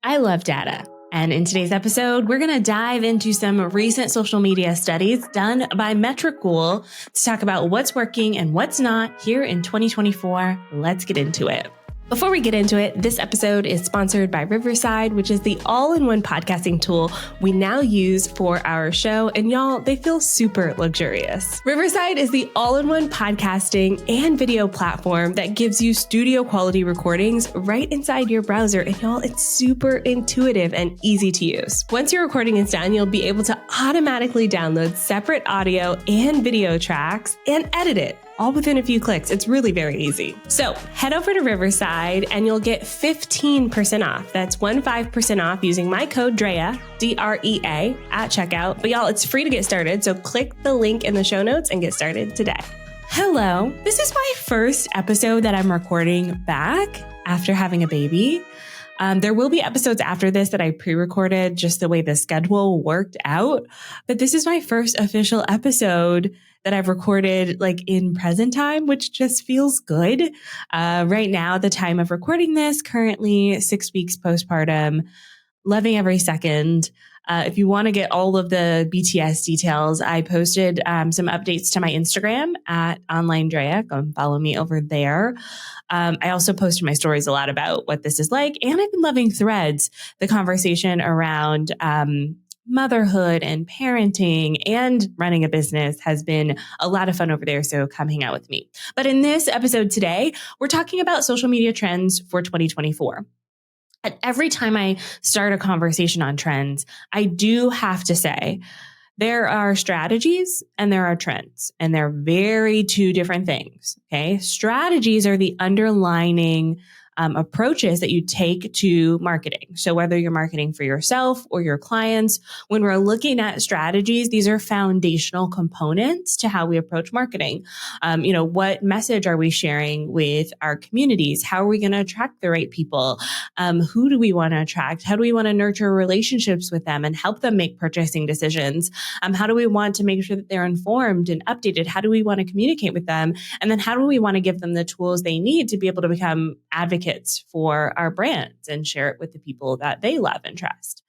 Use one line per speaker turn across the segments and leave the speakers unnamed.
I love data. And in today's episode, we're going to dive into some recent social media studies done by Metricool to talk about what's working and what's not here in 2024. Let's get into it. Before we get into it, this episode is sponsored by Riverside, which is the all-in-one podcasting tool we now use for our show. And y'all, they feel super luxurious. Riverside is the all-in-one podcasting and video platform that gives you studio quality recordings right inside your browser. And y'all, it's super intuitive and easy to use. Once your recording is done, you'll be able to automatically download separate audio and video tracks and edit it all within a few clicks. It's really very easy. So head over to Riverside and you'll get 15% off. That's 15% off using my code DREA, D-R-E-A, at checkout. But y'all, it's free to get started. So click the link in the show notes and get started today. Hello. This is my first episode that I'm recording back after having a baby. There will be episodes after this that I pre-recorded just the way the schedule worked out. But this is my first official episode that I've recorded like in present time, which just feels good. Right now, the time of recording this, currently 6 weeks postpartum, loving every second. If you want to get all of the BTS details, I posted some updates to my Instagram at OnlineDrea. Go and follow me over there. I also posted my stories a lot about what this is like. And I've been loving Threads, the conversation around motherhood and parenting and running a business has been a lot of fun over there. So come hang out with me. But in this episode today, we're talking about social media trends for 2024. And every time I start a conversation on trends, I do have to say there are strategies and there are trends, and they're very two different things. Okay. Strategies are the underlining approaches that you take to marketing. So whether you're marketing for yourself or your clients, when we're looking at strategies, these are foundational components to how we approach marketing. What message are we sharing with our communities? How are we going to attract the right people? Who do we want to attract? How do we want to nurture relationships with them and help them make purchasing decisions? How do we want to make sure that they're informed and updated? How do we want to communicate with them? And then how do we want to give them the tools they need to be able to become advocates for our brands and share it with the people that they love and trust?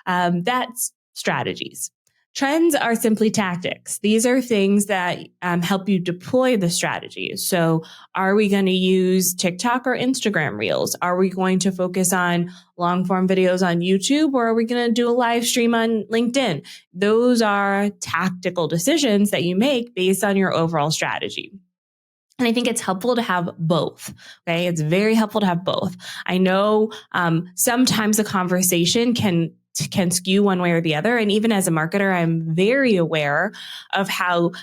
That's strategies. Trends are simply tactics. These are things that help you deploy the strategy. So are we going to use TikTok or Instagram Reels? Are we going to focus on long form videos on YouTube, or are we going to do a live stream on LinkedIn? Those are tactical decisions that you make based on your overall strategy. And I think it's helpful to have both. Okay. It's very helpful to have both. I know sometimes a conversation can skew one way or the other. And even as a marketer, I'm very aware of how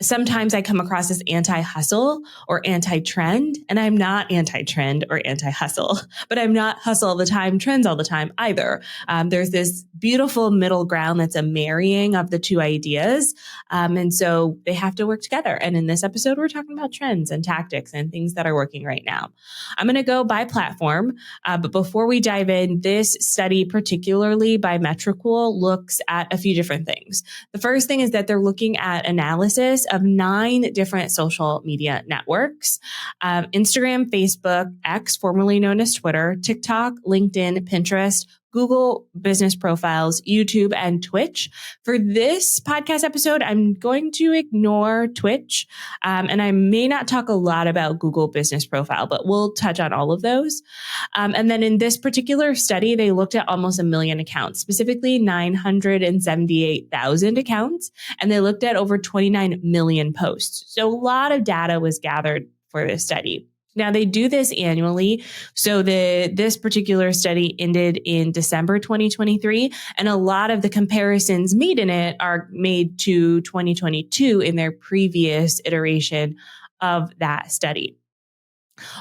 sometimes I come across as anti-hustle or anti-trend, and I'm not anti-trend or anti-hustle, but I'm not hustle all the time, trends all the time either. There's this beautiful middle ground that's a marrying of the two ideas. And so they have to work together. And in this episode, we're talking about trends and tactics and things that are working right now. I'm going to go by platform. But before we dive in, this study, particularly by Metricool, looks at a few different things. The first thing is that they're looking at analysis of 9 different social media networks: Instagram, Facebook, X, formerly known as Twitter, TikTok, LinkedIn, Pinterest, Google Business Profiles, YouTube, and Twitch. For this podcast episode, I'm going to ignore Twitch, and I may not talk a lot about Google Business Profile, but we'll touch on all of those. And then in this particular study, they looked at almost 1 million accounts, specifically 978,000 accounts, and they looked at over 29 million posts. So a lot of data was gathered for this study. Now, they do this annually. So this particular study ended in December 2023, and a lot of the comparisons made in it are made to 2022 in their previous iteration of that study.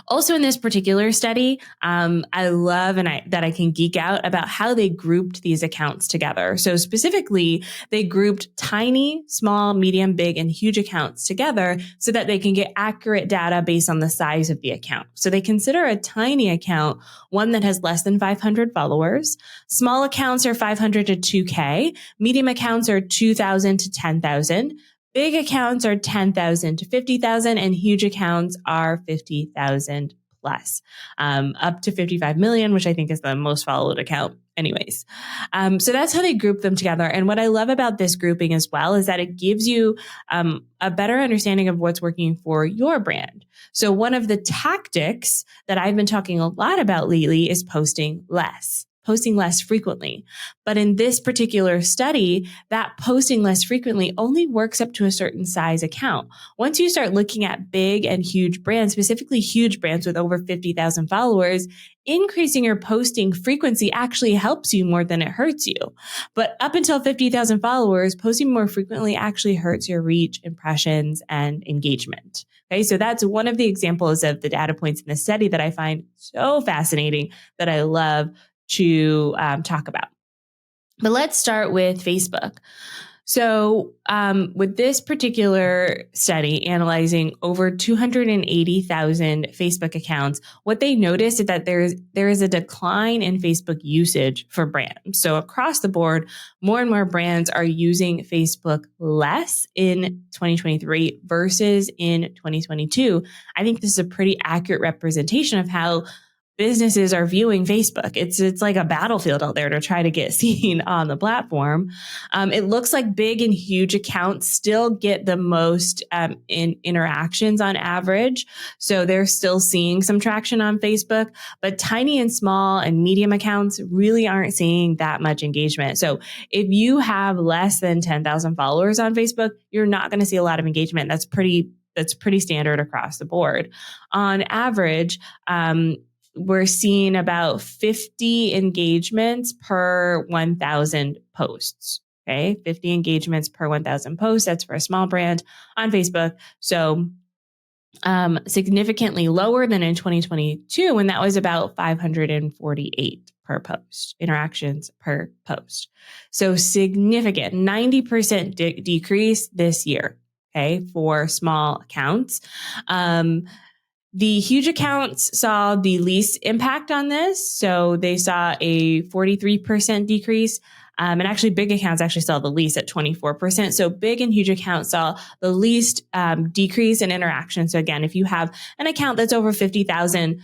Also in this particular study, I love that I can geek out about how they grouped these accounts together. So specifically, they grouped tiny, small, medium, big, and huge accounts together so that they can get accurate data based on the size of the account. So they consider a tiny account one that has less than 500 followers. Small accounts are 500 to 2K. Medium accounts are 2,000 to 10,000. Big accounts are 10,000 to 50,000, and huge accounts are 50,000 plus, up to 55 million, which I think is the most followed account anyways. So that's how they group them together. And what I love about this grouping as well is that it gives you a better understanding of what's working for your brand. So one of the tactics that I've been talking a lot about lately is posting less frequently. But in this particular study, that posting less frequently only works up to a certain size account. Once you start looking at big and huge brands, specifically huge brands with over 50,000 followers, increasing your posting frequency actually helps you more than it hurts you. But up until 50,000 followers, posting more frequently actually hurts your reach, impressions, and engagement. Okay, so that's one of the examples of the data points in the study that I find so fascinating that I love to talk about. But let's start with Facebook. So with this particular study analyzing over 280,000 Facebook accounts, what they noticed is that there is a decline in Facebook usage for brands. So across the board, more and more brands are using Facebook less in 2023 versus in 2022. I think this is a pretty accurate representation of how businesses are viewing Facebook. It's like a battlefield out there to try to get seen on the platform. It looks like big and huge accounts still get the most in interactions on average. So they're still seeing some traction on Facebook, but tiny and small and medium accounts really aren't seeing that much engagement. So if you have less than 10,000 followers on Facebook, you're not going to see a lot of engagement. That's pretty standard across the board. On average, we're seeing about 50 engagements per 1,000 posts. Okay, 50 engagements per 1,000 posts. That's for a small brand on Facebook. So significantly lower than in 2022 when that was about 548 per post, interactions per post. So significant 90% decrease this year. Okay, for small accounts. The huge accounts saw the least impact on this. So they saw a 43% decrease. And actually big accounts actually saw the least at 24%. So big and huge accounts saw the least decrease in interaction. So again, if you have an account that's over 50,000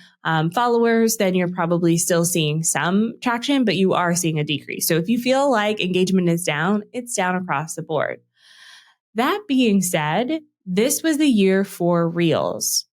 followers, then you're probably still seeing some traction, but you are seeing a decrease. So if you feel like engagement is down, it's down across the board. That being said, this was the year for Reels.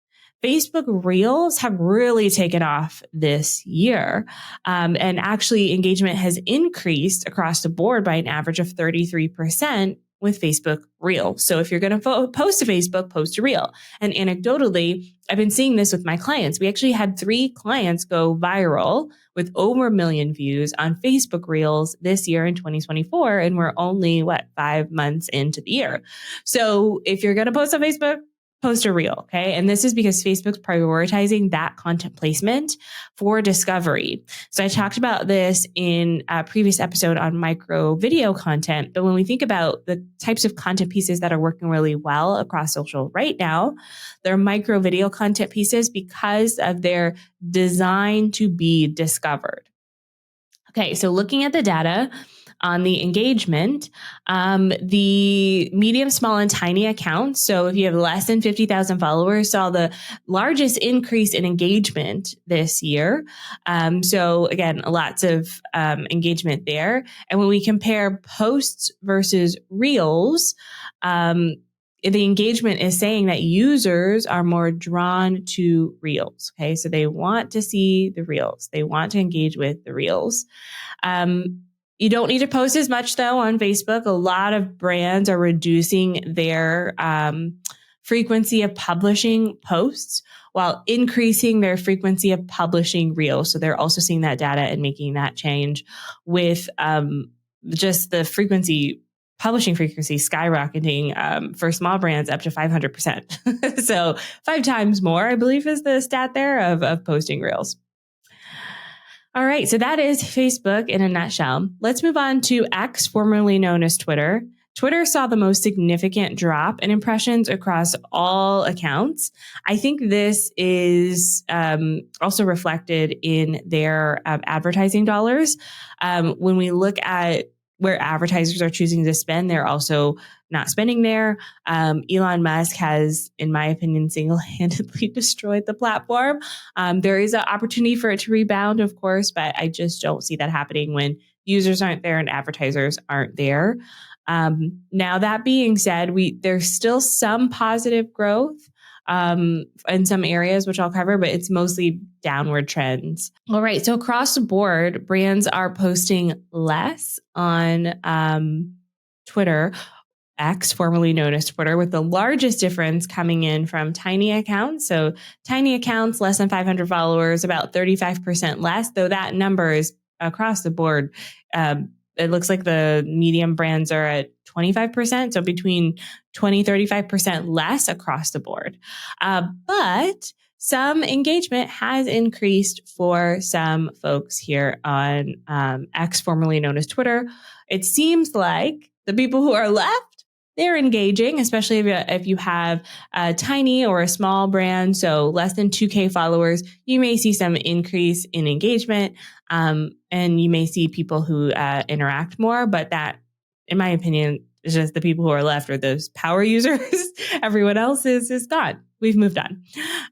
Facebook Reels have really taken off this year. And actually engagement has increased across the board by an average of 33% with Facebook Reels. So if you're going to post to Facebook, post a Reel. And anecdotally, I've been seeing this with my clients. We actually had 3 clients go viral with over 1 million views on Facebook Reels this year in 2024. And we're only, 5 months into the year. So if you're going to post on Facebook, post a Reel, okay? And this is because Facebook's prioritizing that content placement for discovery. So I talked about this in a previous episode on micro video content, but when we think about the types of content pieces that are working really well across social right now, they're micro video content pieces because of their design to be discovered. Okay, so looking at the data, on the engagement, the medium, small, and tiny accounts. So if you have less than 50,000 followers, saw the largest increase in engagement this year. So again, lots of engagement there. And when we compare posts versus Reels, the engagement is saying that users are more drawn to Reels. Okay, so they want to see the Reels. They want to engage with the Reels. You don't need to post as much, though, on Facebook. A lot of brands are reducing their frequency of publishing posts while increasing their frequency of publishing Reels. So they're also seeing that data and making that change with just the publishing frequency skyrocketing for small brands up to 500%. So 5 times more, I believe, is the stat there of posting Reels. All right, so that is Facebook in a nutshell. Let's move on to X, formerly known as Twitter. Twitter saw the most significant drop in impressions across all accounts. I think this is also reflected in their advertising dollars. When we look at where advertisers are choosing to spend, they're also not spending there. Elon Musk has, in my opinion, single-handedly destroyed the platform. There is an opportunity for it to rebound, of course, but I just don't see that happening when users aren't there and advertisers aren't there. Now, that being said, there's still some positive growth in some areas, which I'll cover, but it's mostly downward trends. All right. So across the board, brands are posting less on Twitter, X, formerly known as Twitter, with the largest difference coming in from tiny accounts. So tiny accounts, less than 500 followers, about 35% less, though that number is across the board. It looks like the medium brands are at 25%. So between 20, 35% less across the board. But some engagement has increased for some folks here on X, formerly known as Twitter. It seems like the people who are left, they're engaging, especially if you have a tiny or a small brand, so less than 2K followers, you may see some increase in engagement, and you may see people who interact more, but that, in my opinion, is just the people who are left are those power users. Everyone else is gone. We've moved on.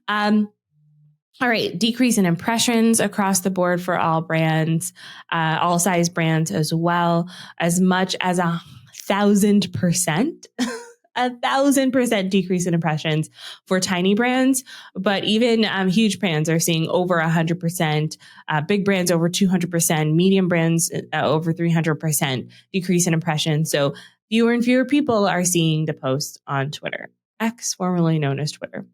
All right, decrease in impressions across the board for all brands, all size brands as well, as much as 1,000%, 1,000% decrease in impressions for tiny brands. But even huge brands are seeing over 100%, big brands over 200%, medium brands over 300% decrease in impressions. So fewer and fewer people are seeing the posts on Twitter, X, formerly known as Twitter.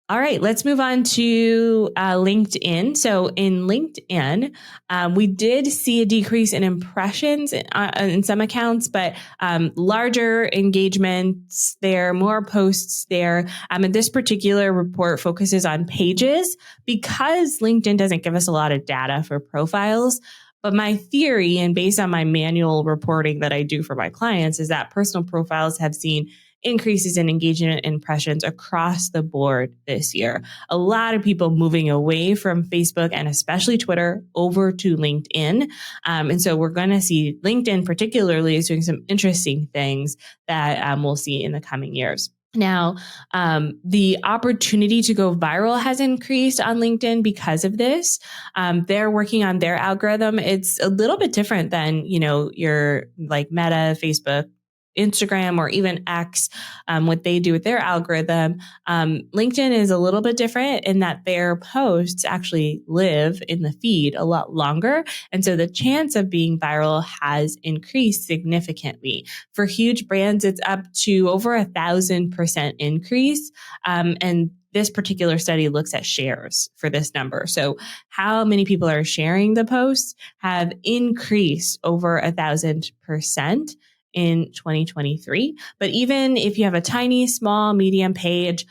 All right, let's move on to LinkedIn. So in LinkedIn, we did see a decrease in impressions in some accounts, but larger engagements there, more posts there. And this particular report focuses on pages because LinkedIn doesn't give us a lot of data for profiles. But my theory, and based on my manual reporting that I do for my clients, is that personal profiles have seen increases in engagement impressions across the board this year. A lot of people moving away from Facebook and especially Twitter over to LinkedIn. And so we're going to see LinkedIn particularly is doing some interesting things that we'll see in the coming years. Now, the opportunity to go viral has increased on LinkedIn because of this. They're working on their algorithm. It's a little bit different than, your like Meta, Facebook, Instagram, or even X, what they do with their algorithm. LinkedIn is a little bit different in that their posts actually live in the feed a lot longer. And so the chance of being viral has increased significantly. For huge brands, it's up to over 1,000% increase. And this particular study looks at shares for this number. So how many people are sharing the posts have increased over 1,000% in 2023. But even if you have a tiny, small, medium page,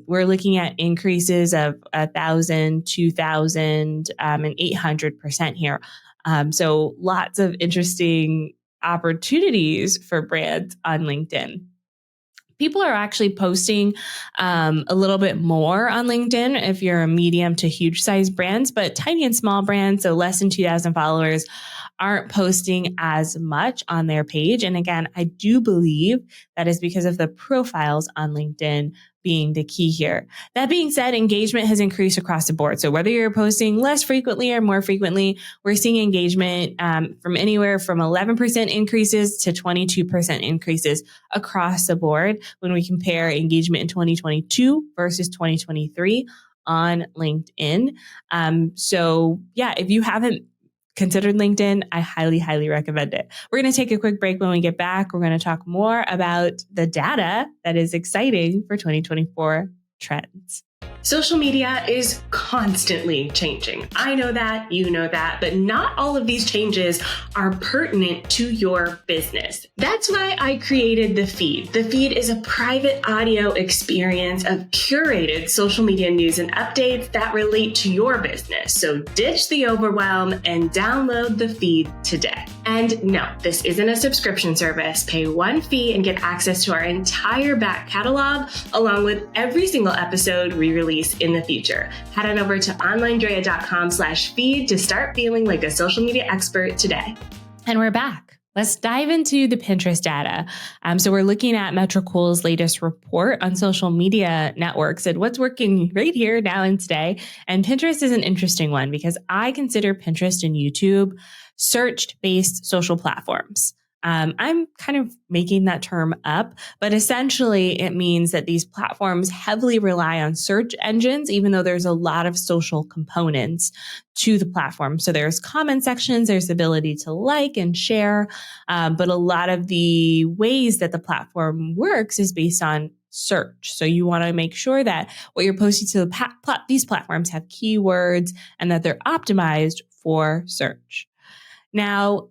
we're looking at increases of 1,000, 2,000, and 800% here. So lots of interesting opportunities for brands on LinkedIn. People are actually posting a little bit more on LinkedIn if you're a medium to huge size brands, but tiny and small brands, so less than 2,000 followers, aren't posting as much on their page. And again, I do believe that is because of the profiles on LinkedIn being the key here. That being said, engagement has increased across the board. So whether you're posting less frequently or more frequently, we're seeing engagement from anywhere from 11% increases to 22% increases across the board when we compare engagement in 2022 versus 2023 on LinkedIn. So yeah, if you haven't considered LinkedIn, I highly, highly recommend it. We're going to take a quick break. When we get back, we're going to talk more about the data that is exciting for 2024 trends. Social media is constantly changing. I know that, you know that, but not all of these changes are pertinent to your business. That's why I created The Feed. The Feed is a private audio experience of curated social media news and updates that relate to your business. So ditch the overwhelm and download The Feed today. And no, this isn't a subscription service. Pay one fee and get access to our entire back catalog, along with every single episode we release in the future. Head on over to OnlineDrea.com/feed to start feeling like a social media expert today. And we're back. Let's dive into the Pinterest data. So we're looking at Metricool's latest report on social media networks and what's working right here now and today. And Pinterest is an interesting one because I consider Pinterest and YouTube search-based social platforms. I'm kind of making that term up, but essentially it means that these platforms heavily rely on search engines, even though there's a lot of social components to the platform. So there's comment sections, there's the ability to like and share, but a lot of the ways that the platform works is based on search. So you want to make sure that what you're posting to these platforms have keywords and that they're optimized for search. Now,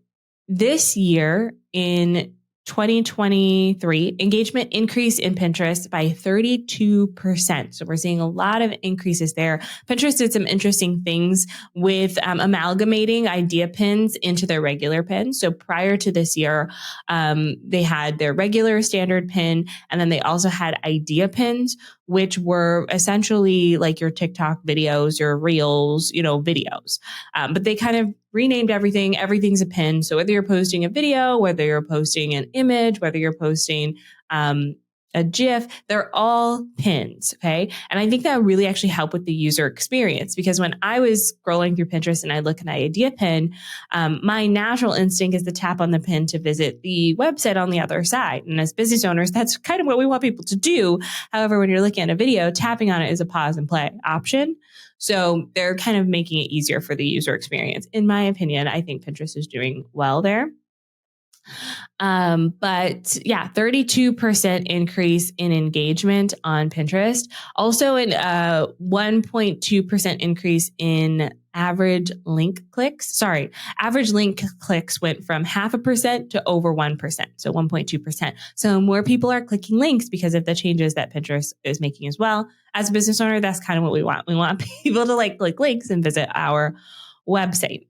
this year in 2023, engagement increased in Pinterest by 32%. So we're seeing a lot of increases there. Pinterest did some interesting things with amalgamating idea pins into their regular pins. So prior to this year, they had their regular standard pin, and then they also had idea pins, which were essentially like your TikTok videos, your Reels, videos. But they kind of renamed everything. Everything's a pin. So whether you're posting a video, whether you're posting an image, whether you're posting a GIF, they're all pins. Okay. And I think that really actually helped with the user experience, because when I was scrolling through Pinterest and I look at an idea pin, my natural instinct is to tap on the pin to visit the website on the other side. And as business owners, that's kind of what we want people to do. However, when you're looking at a video, tapping on it is a pause and play option. So they're kind of making it easier for the user experience. In my opinion, I think Pinterest is doing well there. But yeah, 32% increase in engagement on Pinterest. Also in 1.2% increase in average link clicks. Average link clicks went from 0.5% to over 1%. So 1.2%. So more people are clicking links because of the changes that Pinterest is making as well. As a business owner, that's kind of what we want. We want people to click links and visit our website.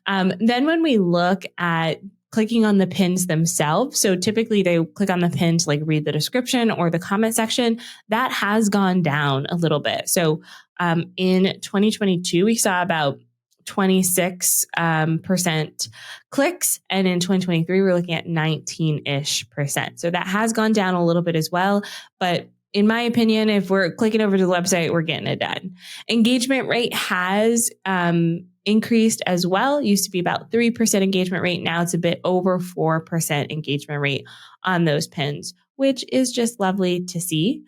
Then when we look at clicking on the pins themselves. So typically they click on the pin to read the description or the comment section. That has gone down a little bit. So in 2022, we saw about 26% clicks. And in 2023, we're looking at 19-ish%. So that has gone down a little bit as well. But in my opinion, if we're clicking over to the website, we're getting it done. Engagement rate has increased as well. It used to be about 3% engagement rate. Now it's a bit over 4% engagement rate on those pins, which is just lovely to see.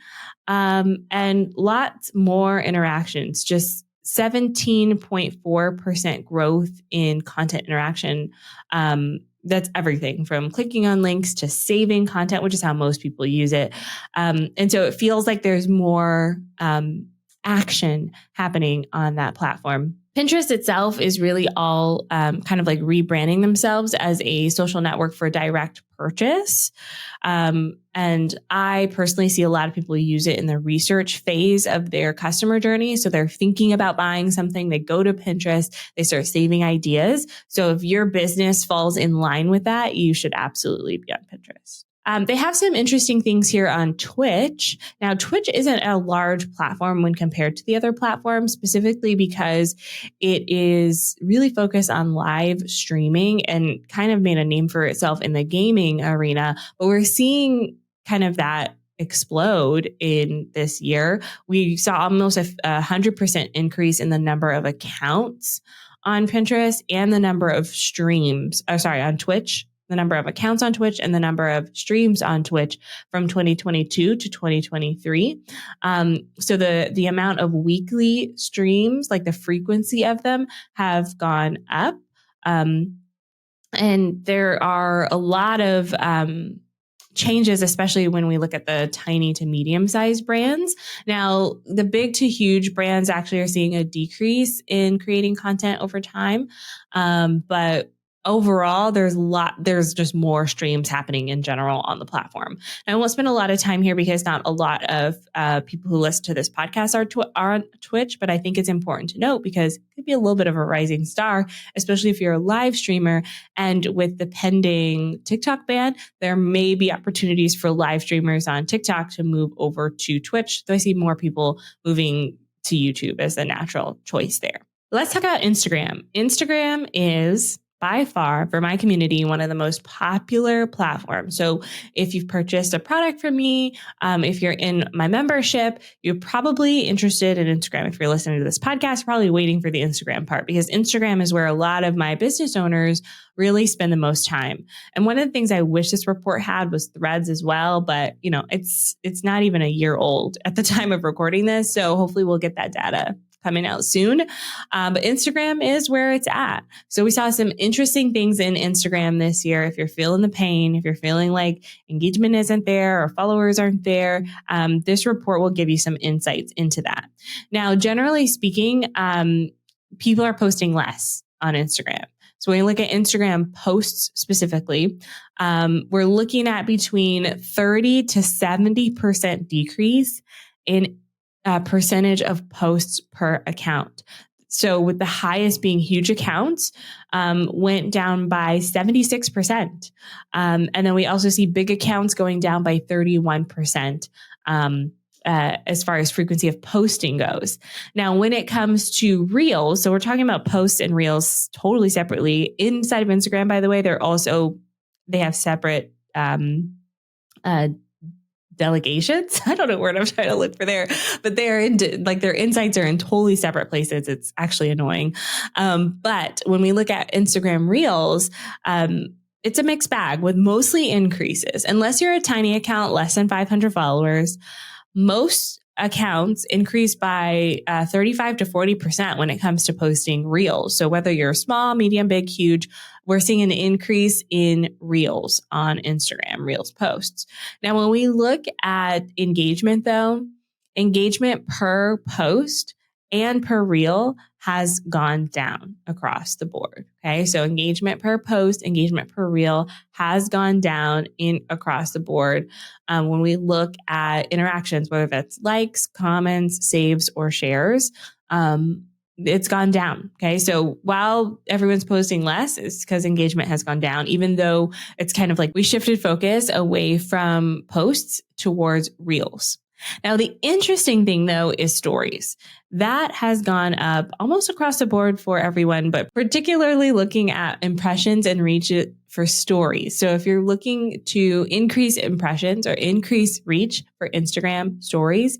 And lots more interactions, just 17.4% growth in content interaction. That's everything from clicking on links to saving content, which is how most people use it. And so it feels like there's more action happening on that platform. Pinterest itself is really all kind of rebranding themselves as a social network for direct purchase. And I personally see a lot of people use it in the research phase of their customer journey. So they're thinking about buying something, they go to Pinterest, they start saving ideas. So if your business falls in line with that, you should absolutely be on Pinterest. They have some interesting things here on Twitch. Now, Twitch isn't a large platform when compared to the other platforms, specifically because it is really focused on live streaming and kind of made a name for itself in the gaming arena. But we're seeing kind of that explode in this year. We saw almost a 100% increase in the number of accounts on Pinterest and the number of streams, on Twitch. The number of accounts on Twitch and the number of streams on Twitch from 2022 to 2023. So the amount of weekly streams, the frequency of them, have gone up. And there are a lot of changes, especially when we look at the tiny to medium-sized brands. Now, the big to huge brands actually are seeing a decrease in creating content over time. But overall, there's just more streams happening in general on the platform. And I won't spend a lot of time here because not a lot of people who listen to this podcast are on Twitch, but I think it's important to note because it could be a little bit of a rising star, especially if you're a live streamer. And with the pending TikTok ban, there may be opportunities for live streamers on TikTok to move over to Twitch. So I see more people moving to YouTube as a natural choice there. Let's talk about Instagram. Instagram is by far, for my community, one of the most popular platforms. So if you've purchased a product from me, if you're in my membership, you're probably interested in Instagram. If you're listening to this podcast, probably waiting for the Instagram part, because Instagram is where a lot of my business owners really spend the most time. And one of the things I wish this report had was Threads as well, but it's not even a year old at the time of recording this. So hopefully we'll get that data coming out soon. But Instagram is where it's at. So we saw some interesting things in Instagram this year. If you're feeling the pain, if you're feeling like engagement isn't there or followers aren't there, this report will give you some insights into that. Now, generally speaking, people are posting less on Instagram. So when you look at Instagram posts specifically, we're looking at between 30 to 70% decrease in percentage of posts per account. So with the highest being huge accounts, went down by 76%. And then we also see big accounts going down by 31%. As far as frequency of posting goes. Now, when it comes to Reels, so we're talking about posts and Reels totally separately. Inside of Instagram, by the way, they have separate delegations. I don't know what I'm trying to look for there, but their insights are in totally separate places. It's actually annoying. But when we look at Instagram Reels, it's a mixed bag with mostly increases. Unless you're a tiny account, less than 500 followers, most accounts increase by 35 to 40% when it comes to posting Reels. So whether you're small, medium, big, huge, we're seeing an increase in Reels on Instagram, Reels posts. Now, when we look at engagement though, engagement per post and per Reel has gone down across the board. Okay. So engagement per post, engagement per Reel has gone down across the board. When we look at interactions, whether that's likes, comments, saves, or shares, it's gone down. Okay. So while everyone's posting less, it's because engagement has gone down, even though it's kind of like we shifted focus away from posts towards Reels. Now, the interesting thing though is stories. That has gone up almost across the board for everyone, but particularly looking at impressions and reach for stories. So if you're looking to increase impressions or increase reach for Instagram stories,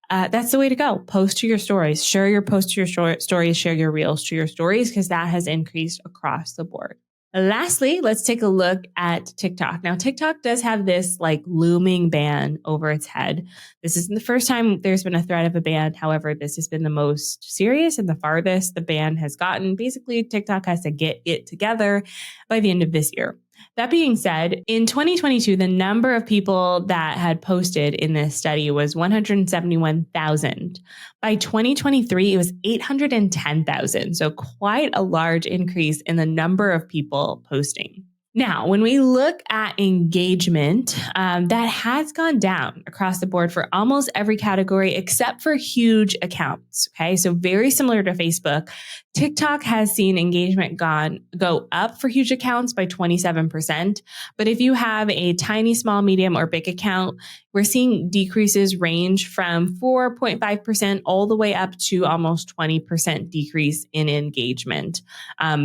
that's the way to go. Post to your stories, share your post to your stories, share your Reels to your stories, because that has increased across the board. Lastly, let's take a look at TikTok. Now, TikTok does have this like looming ban over its head. This isn't the first time there's been a threat of a ban. However, this has been the most serious and the farthest the ban has gotten. Basically, TikTok has to get it together by the end of this year. That being said, in 2022, the number of people that had posted in this study was 171,000. By 2023, it was 810,000. So quite a large increase in the number of people posting. Now, when we look at engagement, that has gone down across the board for almost every category except for huge accounts. Okay, so very similar to Facebook, TikTok has seen engagement go up for huge accounts by 27%. But if you have a tiny, small, medium, or big account, we're seeing decreases range from 4.5% all the way up to almost 20% decrease in engagement.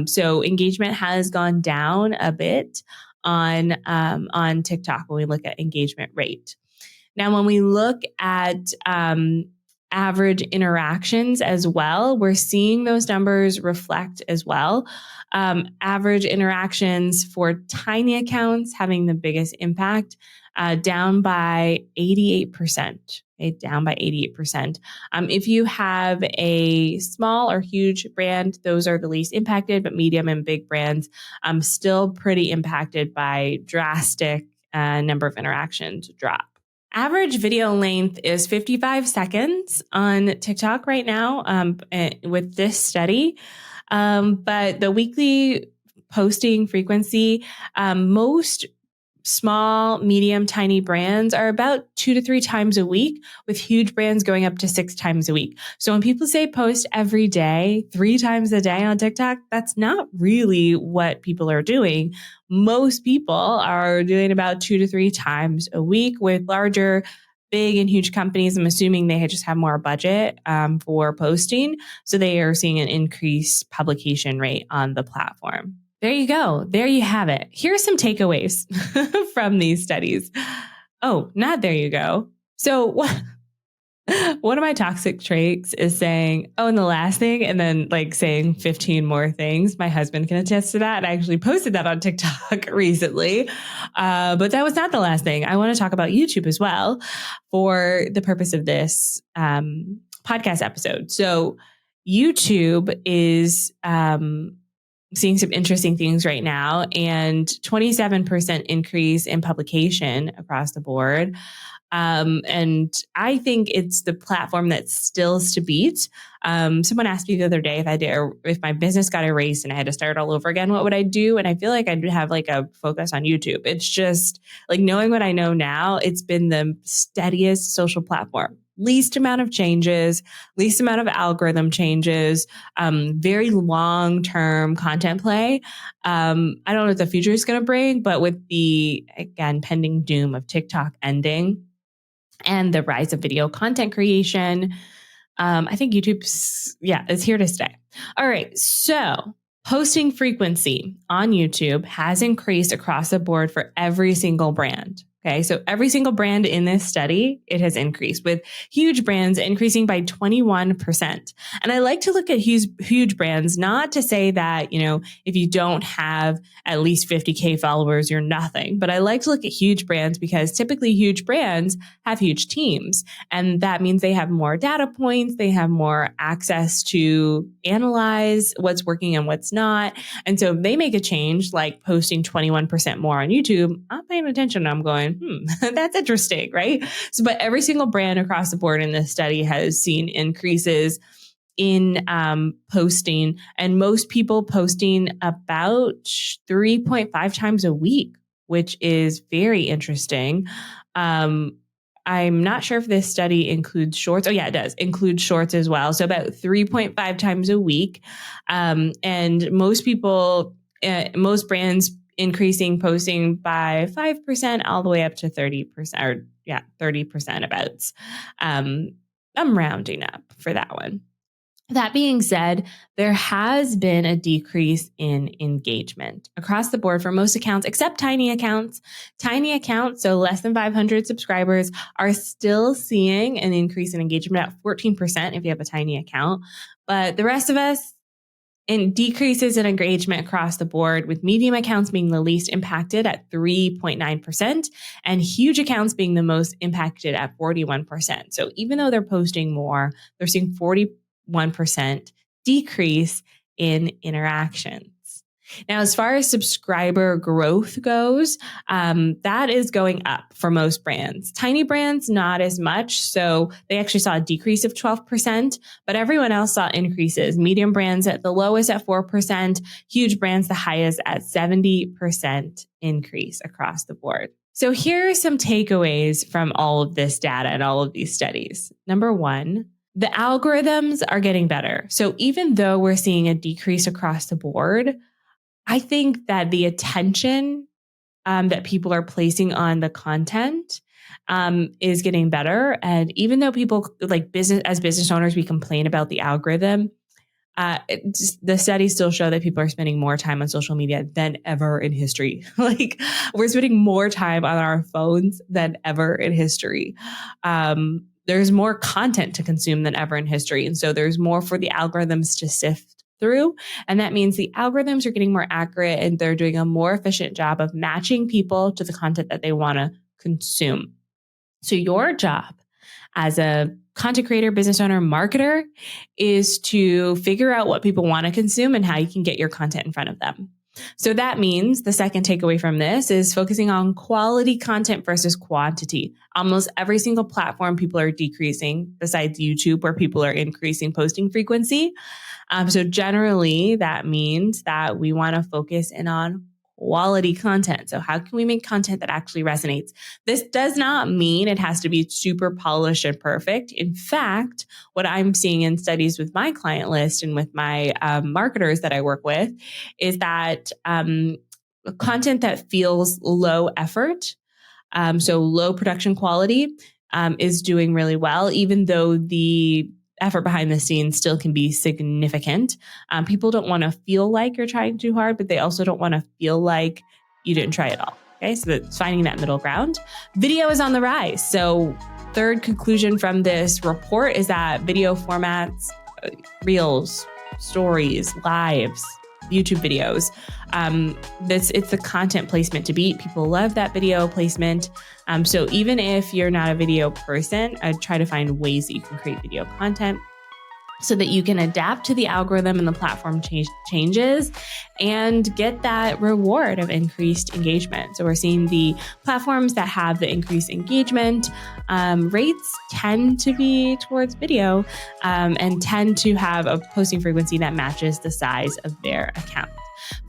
So engagement has gone down a bit on TikTok when we look at engagement rate. Now, when we look at average interactions as well, we're seeing those numbers reflect as well. Average interactions for tiny accounts having the biggest impact, down by 88%. Down by 88%. If you have a small or huge brand, those are the least impacted, but medium and big brands still pretty impacted by drastic number of interactions drop. Average video length is 55 seconds on TikTok right now with this study. But the weekly posting frequency, most small, medium, tiny brands are about 2 to 3 times a week, with huge brands going up to 6 times a week. So when people say post every day, 3 times a day on TikTok, that's not really what people are doing. Most people are doing about 2 to 3 times a week. With larger, big and huge companies, I'm assuming they just have more budget for posting. So they are seeing an increased publication rate on the platform. There you go. There you have it. Here are some takeaways from these studies. Oh, not there you go. So one of my toxic traits is saying, oh, and the last thing, and then like saying 15 more things. My husband can attest to that. And I actually posted that on TikTok recently. But that was not the last thing. I want to talk about YouTube as well for the purpose of this podcast episode. So YouTube is seeing some interesting things right now, and 27% increase in publication across the board. And I think it's the platform that stills to beat. Someone asked me the other day if my business got erased and I had to start all over again, what would I do? And I feel like I'd have like a focus on YouTube. It's just like knowing what I know now, it's been the steadiest social platform. Least amount of changes, least amount of algorithm changes, very long-term content play. I don't know what the future is going to bring, but with the, again, pending doom of TikTok ending and the rise of video content creation, I think YouTube's, is here to stay. All right. So posting frequency on YouTube has increased across the board for every single brand. Okay. So every single brand in this study, it has increased, with huge brands increasing by 21%. And I like to look at huge brands, not to say that, if you don't have at least 50K followers, you're nothing. But I like to look at huge brands because typically huge brands have huge teams. And that means they have more data points. They have more access to analyze what's working and what's not. And so if they make a change, like posting 21% more on YouTube, I'm paying attention. I'm going, that's interesting, right? So, but every single brand across the board in this study has seen increases in posting, and most people posting about 3.5 times a week, which is very interesting. I'm not sure if this study includes shorts. Oh yeah, it does include shorts as well. So about 3.5 times a week. And most people, most brands increasing posting by 5% all the way up to 30%, or 30% about. I'm rounding up for that one. That being said, there has been a decrease in engagement across the board for most accounts, except tiny accounts. Tiny accounts, so less than 500 subscribers, are still seeing an increase in engagement at 14% if you have a tiny account. But the rest of us, in decreases in engagement across the board, with medium accounts being the least impacted at 3.9% and huge accounts being the most impacted at 41%. So even though they're posting more, they're seeing 41% decrease in interactions. Now, as far as subscriber growth goes, that is going up for most brands. Tiny brands, not as much. So they actually saw a decrease of 12%, but everyone else saw increases. Medium brands at the lowest at 4%, huge brands the highest at 70% increase across the board. So here are some takeaways from all of this data and all of these studies. Number one, the algorithms are getting better. So even though we're seeing a decrease across the board, I think that the attention that people are placing on the content is getting better. And even though people as business owners, we complain about the algorithm, the studies still show that people are spending more time on social media than ever in history. Like we're spending more time on our phones than ever in history. There's more content to consume than ever in history. And so there's more for the algorithms to sift through. And that means the algorithms are getting more accurate and they're doing a more efficient job of matching people to the content that they want to consume. So your job as a content creator, business owner, marketer is to figure out what people want to consume and how you can get your content in front of them. So that means the second takeaway from this is focusing on quality content versus quantity. Almost every single platform people are decreasing, besides YouTube, where people are increasing posting frequency. So generally, that means that we want to focus in on quality content. So how can we make content that actually resonates? This does not mean it has to be super polished and perfect. In fact, what I'm seeing in studies with my client list and with my marketers that I work with is that content that feels low effort, so low production quality, is doing really well, even though the effort behind the scenes still can be significant. People don't want to feel like you're trying too hard, but they also don't want to feel like you didn't try at all. Okay, so that's finding that middle ground. Video is on the rise. So third conclusion from this report is that video formats, reels, stories, lives, YouTube videos, it's the content placement to beat. People love that video placement. So even if you're not a video person, I'd try to find ways that you can create video content so that you can adapt to the algorithm and the platform changes and get that reward of increased engagement. So we're seeing the platforms that have the increased engagement rates tend to be towards video and tend to have a posting frequency that matches the size of their account.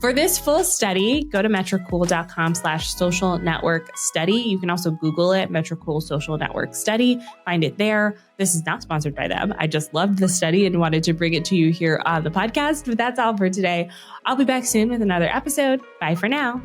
For this full study, go to metricool.com/social network study. You can also Google it, Metricool Social Network Study. Find it there. This is not sponsored by them. I just loved the study and wanted to bring it to you here on the podcast. But that's all for today. I'll be back soon with another episode. Bye for now.